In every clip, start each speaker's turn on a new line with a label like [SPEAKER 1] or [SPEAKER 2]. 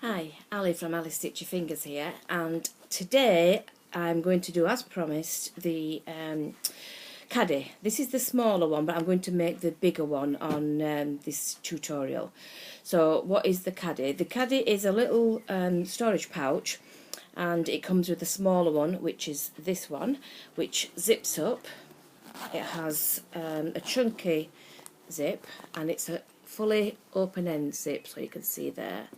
[SPEAKER 1] Hi, Alys from Alys Stitchy Fingers here, and today I'm going to do, as promised, the Caddy. This is the smaller one, but I'm going to make the bigger one on this tutorial. So what is the Caddy? The Caddy is a little storage pouch, and it comes with a smaller one, which is this one, which zips up. It has a chunky zip, and it's a fully open end zip, so you can see there.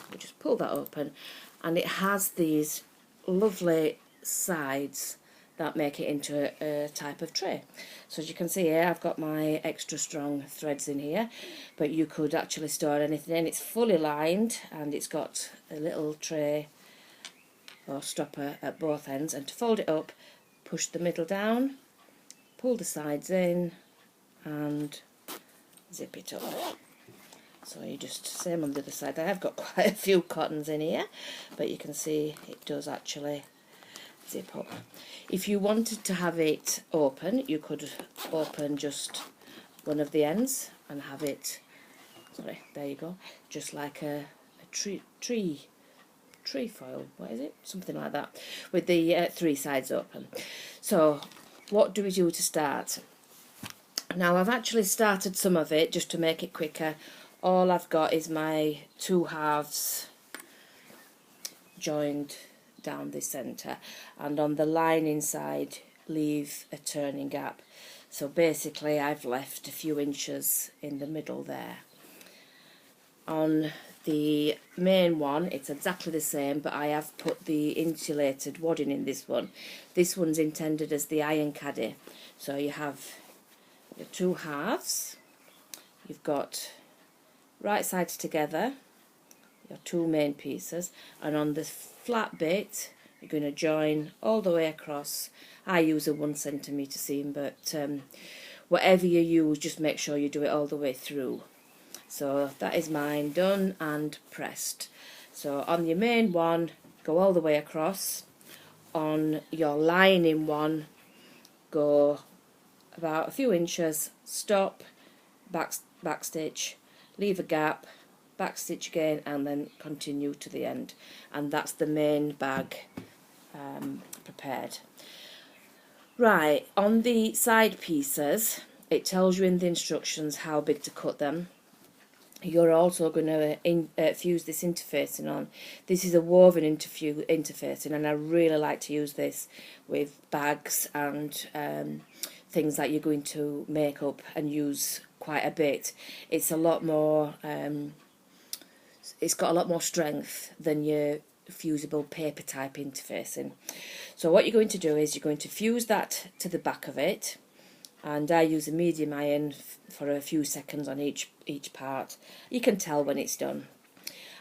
[SPEAKER 1] We'll just pull that open, and it has these lovely sides that make it into a type of tray. So as you can see here, I've got my extra strong threads in here, but you could actually store anything in. It's fully lined, and it's got a little tray or stopper at both ends, and to fold it up, push the middle down, pull the sides in, and zip it up. So you just, same on the other side. I have got quite a few cottons in here, but you can see it does actually zip up. If you wanted to have it open, you could open just one of the ends and have it, sorry, there you go, just like a tree foil, what is it? Something like that, with the three sides open. So what do we do to start? Now I've actually started some of it just to make it quicker. All I've got is my two halves joined down the centre, and on the lining side leave a turning gap. So basically I've left a few inches in the middle there. On the main one it's exactly the same, but I have put the insulated wadding in this one. This one's intended as the iron caddy. So you have your two halves, you've got right sides together, your two main pieces, and on the flat bit you're going to join all the way across. I use a 1 centimetre seam, but whatever you use, just make sure you do it all the way through. So that is mine done and pressed. So on your main one, go all the way across. On your lining one, go about a few inches, stop, back stitch, leave a gap, back stitch again, and then continue to the end. And that's the main bag prepared. Right, on the side pieces, it tells you in the instructions how big to cut them. You're also going to fuse this interfacing on. This is a woven interfacing, and I really like to use this with bags and things that you're going to make up and use quite a bit. It's a lot more, it's got a lot more strength than your fusible paper type interfacing. So what you're going to do is you're going to fuse that to the back of it, and I use a medium iron for a few seconds on each part. You can tell when it's done.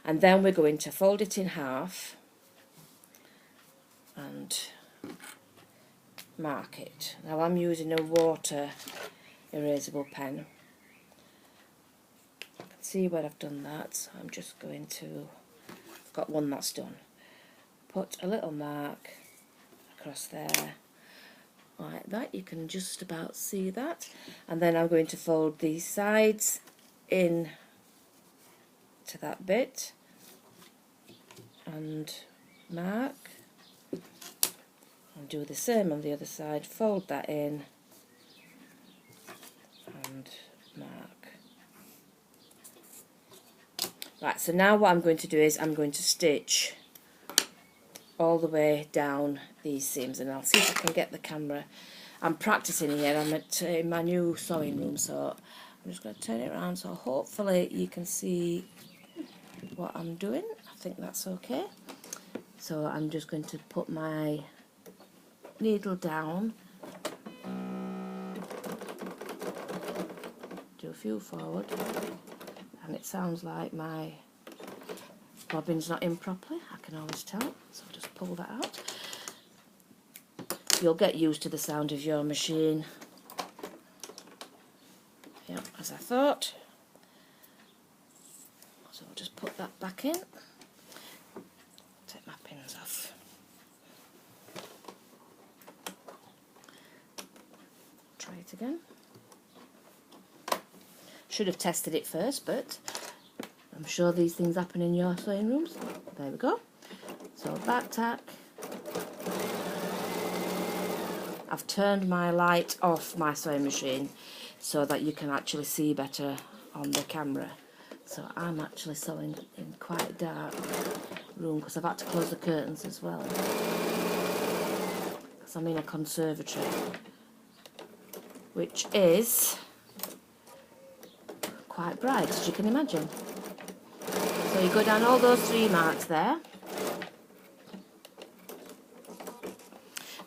[SPEAKER 1] And then we're going to fold it in half and mark it. Now I'm using a water erasable pen. You can see where I've done that, so I'm just going to, I've got one that's done. Put a little mark across there, like that. You can just about see that. And then I'm going to fold these sides in to that bit and mark, and do the same on the other side, fold that in and mark. Right, so now what I'm going to do is I'm going to stitch all the way down these seams, and I'll see if I can get the camera. I'm practicing here, I'm in my new sewing room, so I'm just going to turn it around so hopefully you can see what I'm doing. I think that's okay. So I'm just going to put my needle down, do a few forward, and it sounds like my bobbin's not in properly, I can always tell, so I'll just pull that out. You'll get used to the sound of your machine. Yep, as I thought. So I'll just put that back in. Take my pins off. Try it again. Should have tested it first, but I'm sure these things happen in your sewing rooms. There we go. So back tack. I've turned my light off my sewing machine so that you can actually see better on the camera. So I'm actually sewing in quite a dark room because I've had to close the curtains as well. Because I'm in a conservatory, which is quite bright, as you can imagine. So you go down all those 3 marks there.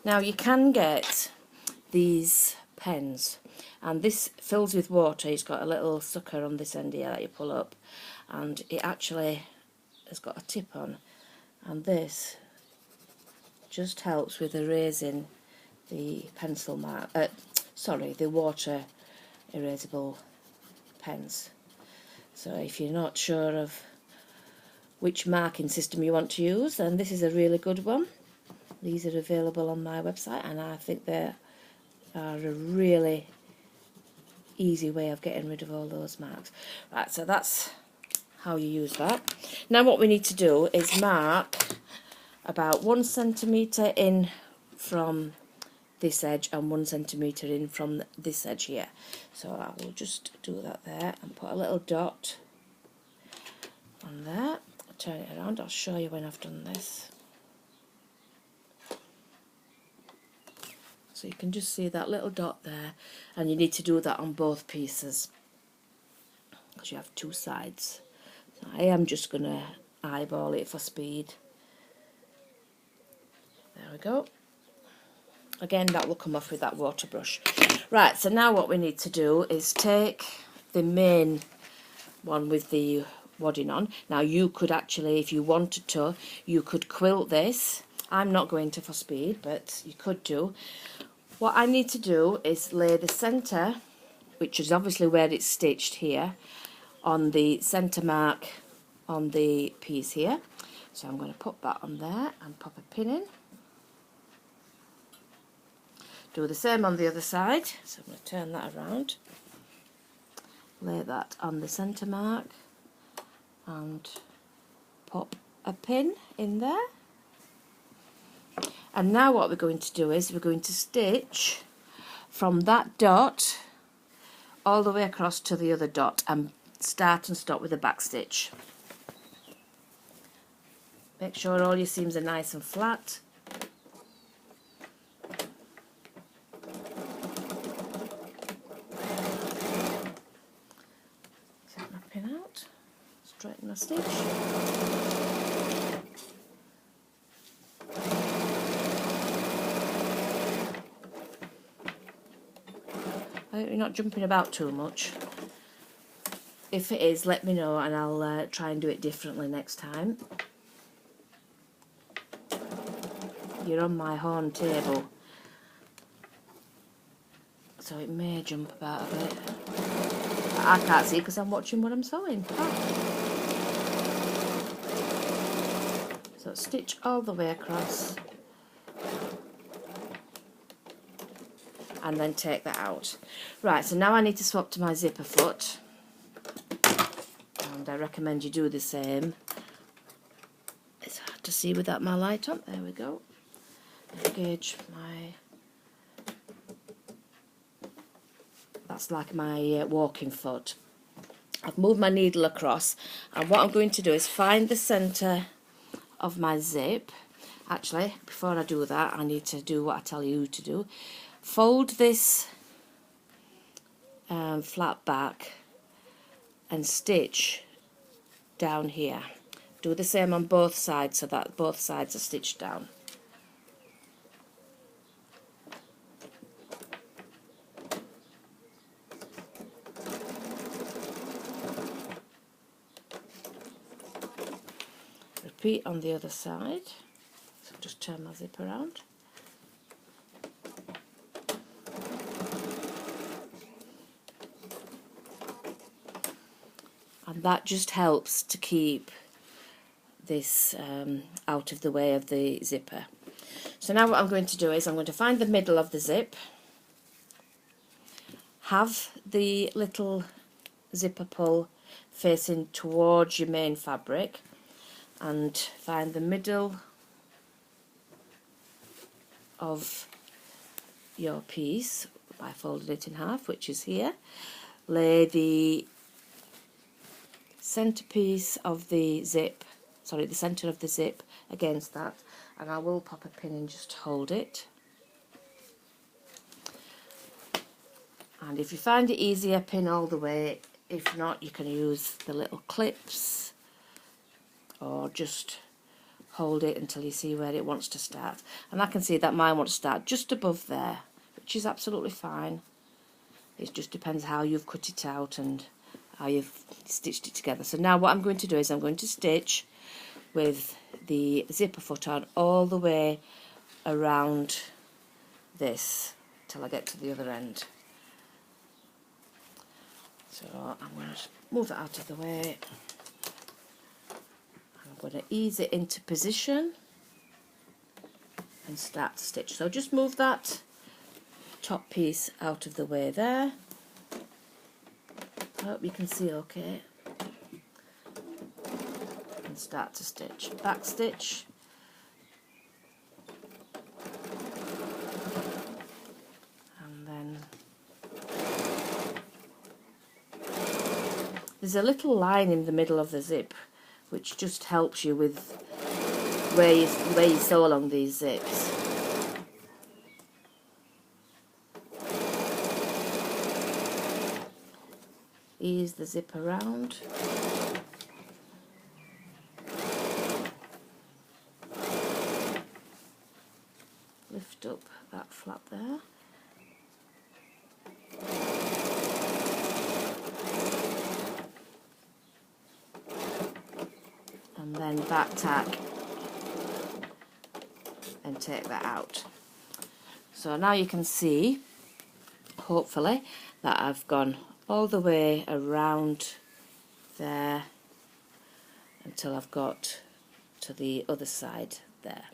[SPEAKER 1] Now you can get these pens, and this fills with water. It's got a little sucker on this end here that you pull up, and it actually has got a tip on, and this just helps with erasing the pencil mark, the water erasable pens. So if you're not sure of which marking system you want to use, then this is a really good one. These are available on my website, and I think they are a really easy way of getting rid of all those marks. Right, so that's how you use that. Now what we need to do is mark about 1 centimetre in from this edge and 1 centimetre in from this edge here. So I will just do that there and put a little dot on there. Turn it around, I'll show you when I've done this. So you can just see that little dot there, and you need to do that on both pieces because you have 2 sides. So I am just going to eyeball it for speed. There we go. Again, that will come off with that water brush. Right, so now what we need to do is take the main one with the wadding on. Now you could actually, if you wanted to, you could quilt this. I'm not going to for speed, but you could do. What I need to do is lay the centre, which is obviously where it's stitched here, on the centre mark on the piece here. So I'm going to put that on there and pop a pin in. Do the same on the other side. So I'm going to turn that around. Lay that on the centre mark and pop a pin in there. And now what we're going to do is we're going to stitch from that dot all the way across to the other dot and start and stop with a back stitch. Make sure all your seams are nice and flat. Take my pin out, straighten my stitch. I hope you're not jumping about too much. If it is, let me know and I'll try and do it differently next time. You're on my horn table, so it may jump about a bit. But I can't see because I'm watching what I'm sewing. So stitch all the way across. And then take that out. Right, so now I need to swap to my zipper foot, and I recommend you do the same. It's hard to see without my light on. There we go. Gauge my, that's like my walking foot. I've moved my needle across, and what I'm going to do is find the centre of my zip. Actually, before I do that, I need to do what I tell you to do. Fold this flat back and stitch down here. Do the same on both sides so that both sides are stitched down. Repeat on the other side. So just turn my zip around. And that just helps to keep this out of the way of the zipper. So now what I'm going to do is I'm going to find the middle of the zip, have the little zipper pull facing towards your main fabric, and find the middle of your piece by folding it in half, which is here. Lay the centerpiece of the zip, sorry, the center of the zip against that, and I will pop a pin and just hold it. And if you find it easier, pin all the way. If not, you can use the little clips, or just hold it until you see where it wants to start. And I can see that mine wants to start just above there, which is absolutely fine. It just depends how you've cut it out and how you've stitched it together. So now what I'm going to do is I'm going to stitch with the zipper foot on all the way around this till I get to the other end. So I'm going to move that out of the way. I'm going to ease it into position and start to stitch. So just move that top piece out of the way there. I hope you can see okay. And start to stitch. Back stitch. And then there's a little line in the middle of the zip which just helps you with where you sew along these zips. Ease the zip around. Lift up that flap there. And then back tack and take that out. So now you can see, hopefully, that I've gone all the way around there until I've got to the other side there.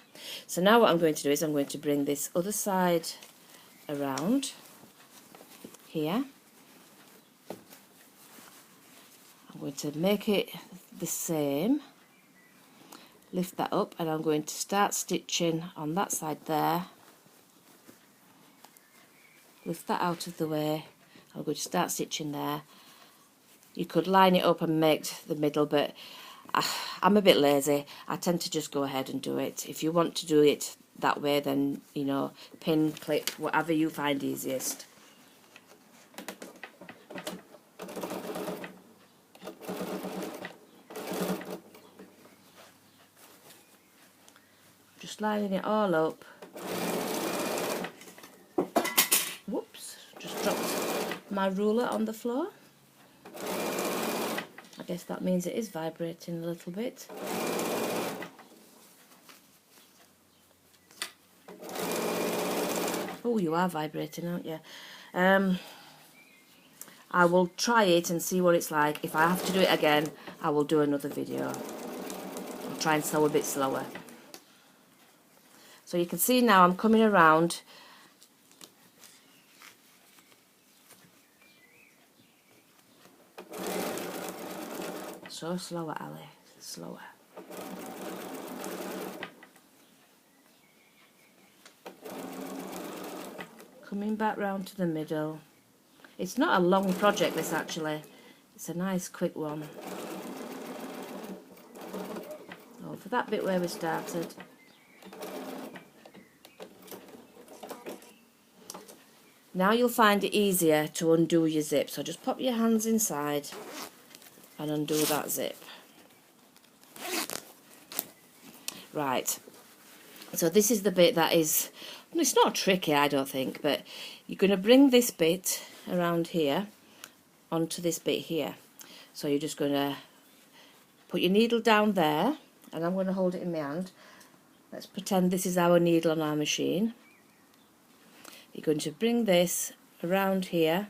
[SPEAKER 1] So now what I'm going to do is I'm going to bring this other side around here. I'm going to make it the same, lift that up, and I'm going to start stitching on that side there. Lift that out of the way. I'm going to start stitching there. You could line it up and make the middle, but I'm a bit lazy. I tend to just go ahead and do it. If you want to do it that way, then, you know, pin, clip, whatever you find easiest. Just lining it all up. Whoops, just dropped my ruler on the floor. I guess that means it is vibrating a little bit. Oh, you are vibrating, aren't you? I will try it and see what it's like. If I have to do it again, I will do another video. I'll try and sew a bit slower. So you can see now I'm coming around. So slower, Ali, slower. Coming back round to the middle. It's not a long project, this, actually. It's a nice quick one. Oh, for that bit where we started. Now you'll find it easier to undo your zip. So just pop your hands inside and undo that zip. Right, so this is the bit that is, it's not tricky, I don't think, but you're going to bring this bit around here onto this bit here. So you're just going to put your needle down there, and I'm going to hold it in my hand. Let's pretend this is our needle on our machine. You're going to bring this around here.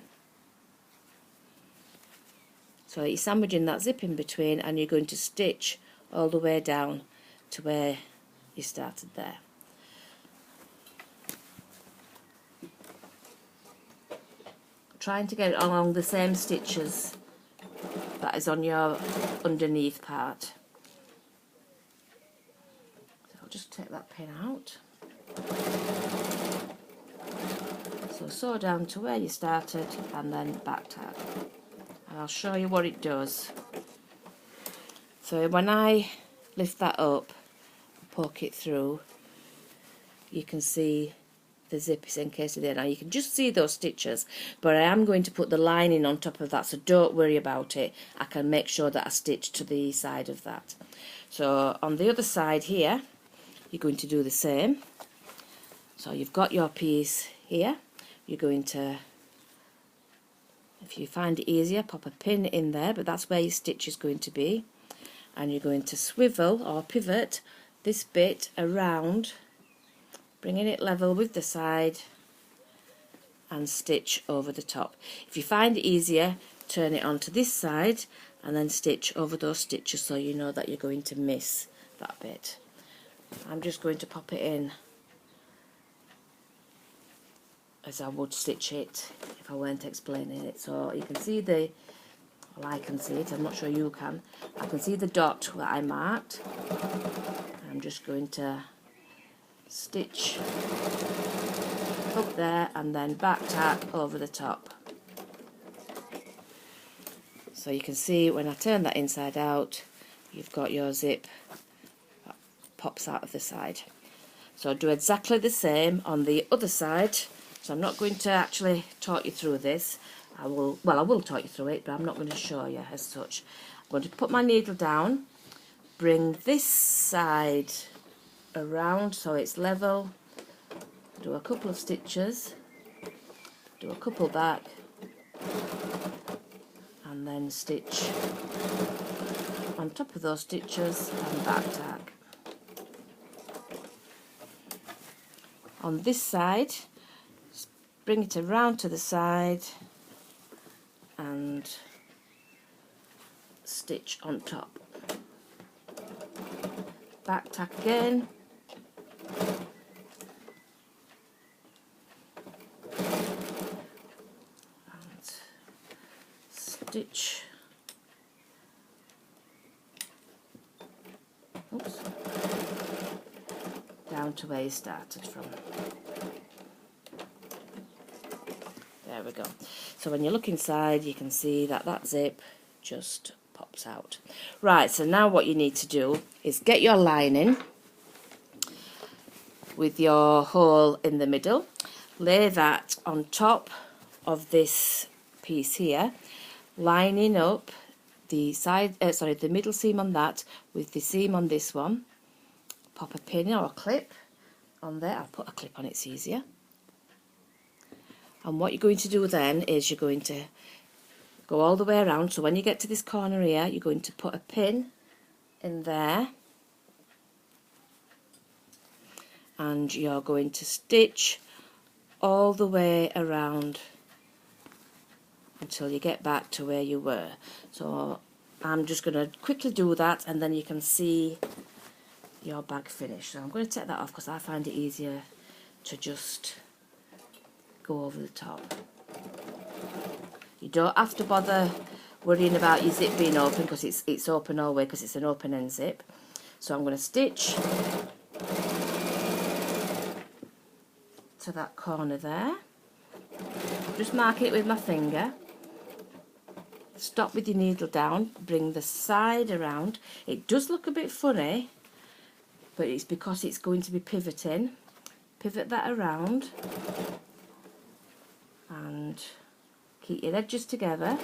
[SPEAKER 1] So you're sandwiching that zip in between, and you're going to stitch all the way down to where you started there. Trying to get it along the same stitches that is on your underneath part. So I'll just take that pin out. So sew down to where you started and then back tag. And I'll show you what it does. So when I lift that up, poke it through, you can see the zip is encased there. Now you can just see those stitches, but I am going to put the lining on top of that, so don't worry about it. I can make sure that I stitch to the side of that. So on the other side here, you're going to do the same. So you've got your piece here. You're going to, if you find it easier, pop a pin in there, but that's where your stitch is going to be. And you're going to swivel or pivot this bit around, bringing it level with the side, and stitch over the top. If you find it easier, turn it onto this side and then stitch over those stitches so you know that you're going to miss that bit. I'm just going to pop it in as I would stitch it if I weren't explaining it. So you can see the, well, I can see it, I'm not sure you can. I can see the dot that I marked. I'm just going to stitch up there and then back tack over the top. So you can see when I turn that inside out, you've got your zip that pops out of the side. So do exactly the same on the other side. So I'm not going to actually talk you through this. I will talk you through it, but I'm not going to show you as such. I'm going to put my needle down, bring this side around so it's level, do a couple of stitches, do a couple back, and then stitch on top of those stitches and back tag. On this side, bring it around to the side and stitch on top. Back tack again. And stitch. Oops. Down to where you started from. There we go. So when you look inside, you can see that that zip just pops out. Right, so now what you need to do is get your lining with your hole in the middle. Lay that on top of this piece here, lining up the side, the middle seam on that with the seam on this one. Pop a pin or a clip on there. I'll put a clip on, it's easier. And what you're going to do then is you're going to go all the way around. So when you get to this corner here, you're going to put a pin in there. And you're going to stitch all the way around until you get back to where you were. So I'm just going to quickly do that and then you can see your bag finished. So I'm going to take that off because I find it easier to just go over the top. You don't have to bother worrying about your zip being open because it's open all the way because it's an open end zip. So I'm going to stitch to that corner there. Just mark it with my finger. Stop with your needle down, bring the side around. It does look a bit funny, but it's because it's going to be pivoting. Pivot that around and keep your edges together.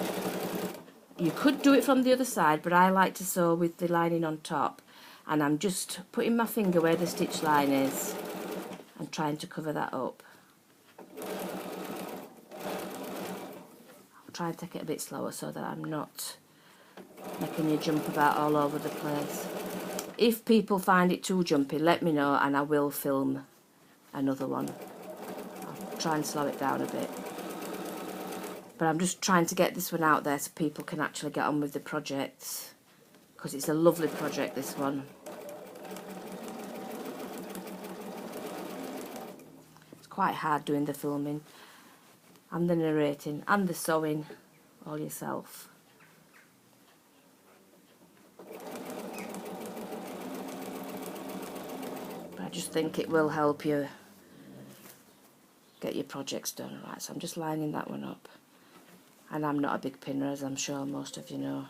[SPEAKER 1] You could do it from the other side, but I like to sew with the lining on top, and I'm just putting my finger where the stitch line is and trying to cover that up. I'll try and take it a bit slower so that I'm not making you jump about all over the place. If people find it too jumpy, let me know and I will film another one. I'll try and slow it down a bit. But I'm just trying to get this one out there so people can actually get on with the project, because it's a lovely project, this one. It's quite hard doing the filming and the narrating and the sewing all yourself. I just think it will help you get your projects done. Right, so I'm just lining that one up. And I'm not a big pinner, as I'm sure most of you know.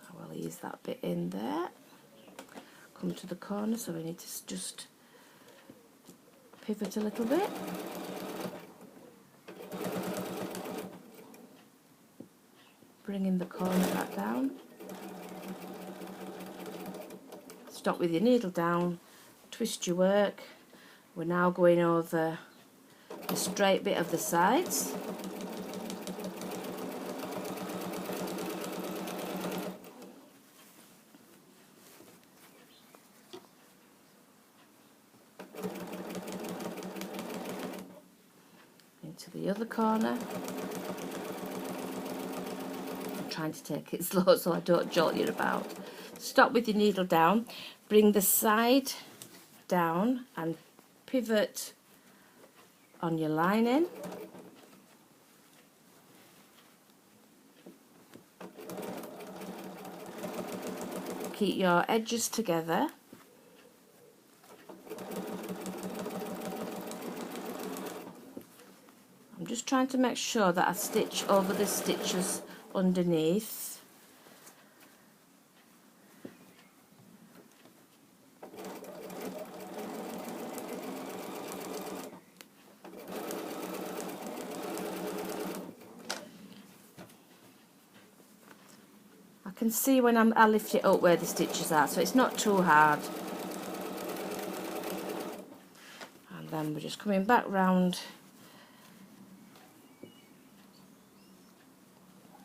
[SPEAKER 1] I will ease that bit in there. Come to the corner, so we need to just pivot a little bit. Bringing the corner back down. Stop with your needle down, twist your work. We're now going over the straight bit of the sides. Into the other corner. I'm trying to take it slow so I don't jolt you about. Stop with your needle down, bring the side down and pivot on your lining. Keep your edges together. I'm just trying to make sure that I stitch over the stitches underneath. I can see when I lift it up where the stitches are, so it's not too hard. And then we're just coming back round.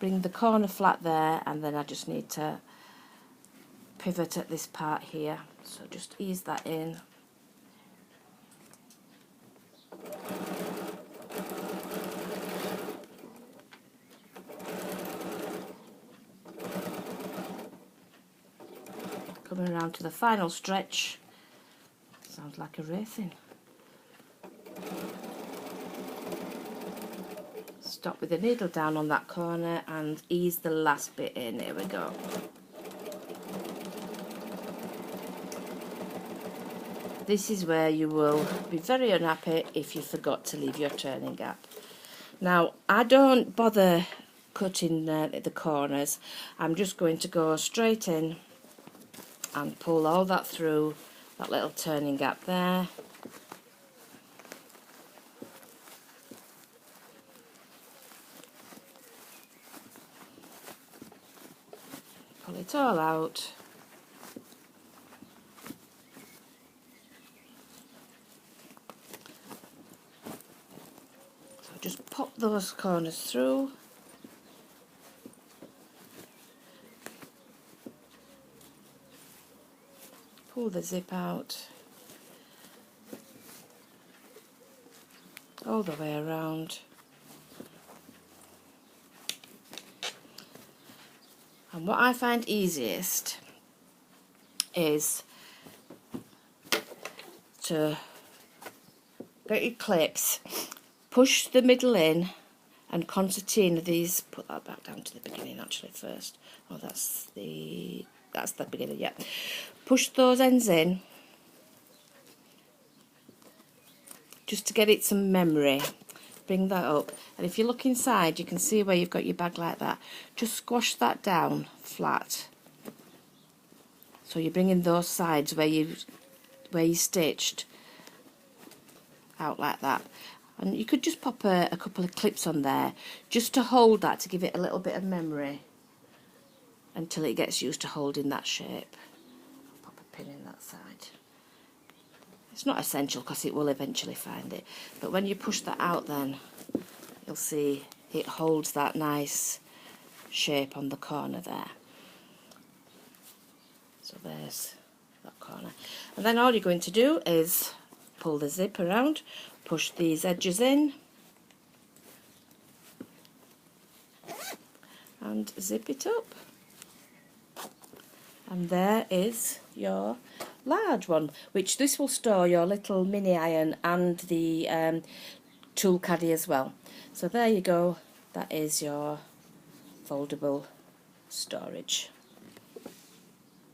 [SPEAKER 1] Bring the corner flat there, and then I just need to pivot at this part here. So just ease that in. Coming around to the final stretch. Sounds like a racing. Stop with the needle down on that corner and ease the last bit in. Here we go. This is where you will be very unhappy if you forgot to leave your turning gap. Now, I don't bother cutting the corners. I'm just going to go straight in and pull all that through that little turning gap there. Pull it all out. So just pop those corners through. Pull the zip out all the way around, and what I find easiest is to get your clips, push the middle in and concertina these, put that back down to the beginning actually first. Oh, that's the beginning, yeah. Push those ends in just to get it some memory. Bring that up, and if you look inside you can see where you've got your bag like that. Just squash that down flat, so you're bringing those sides where you stitched out like that. And you could just pop a couple of clips on there just to hold that, to give it a little bit of memory until it gets used to holding that shape. I'll pop a pin in that side. It's not essential because it will eventually find it, but when you push that out then you'll see it holds that nice shape on the corner there. So there's that corner, and then all you're going to do is pull the zip around, push these edges in and zip it up. And there is your large one, which this will store your little mini iron and the tool caddy as well. So there you go, that is your foldable storage.